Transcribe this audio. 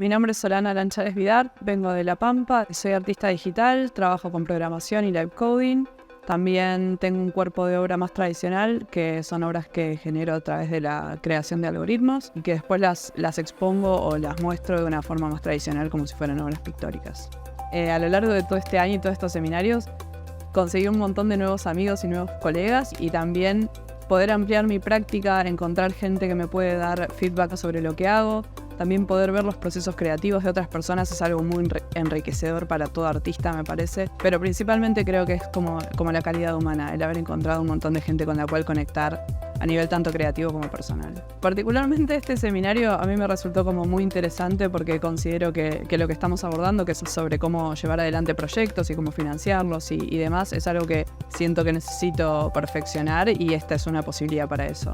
Mi nombre es Solana Lanchares Vidar, vengo de La Pampa, soy artista digital, trabajo con programación y live coding. También tengo un cuerpo de obra más tradicional, que son obras que genero a través de la creación de algoritmos y que después las expongo o las muestro de una forma más tradicional, como si fueran obras pictóricas. A lo largo de todo este año y todos estos seminarios, conseguí un montón de nuevos amigos y nuevos colegas y también poder ampliar mi práctica, encontrar gente que me puede dar feedback sobre lo que hago. También poder ver los procesos creativos de otras personas es algo muy enriquecedor para todo artista, me parece. Pero principalmente creo que es como la calidad humana, el haber encontrado un montón de gente con la cual conectar a nivel tanto creativo como personal. Particularmente este seminario a mí me resultó como muy interesante porque considero que lo que estamos abordando, que es sobre cómo llevar adelante proyectos y cómo financiarlos y demás, es algo que siento que necesito perfeccionar y esta es una posibilidad para eso.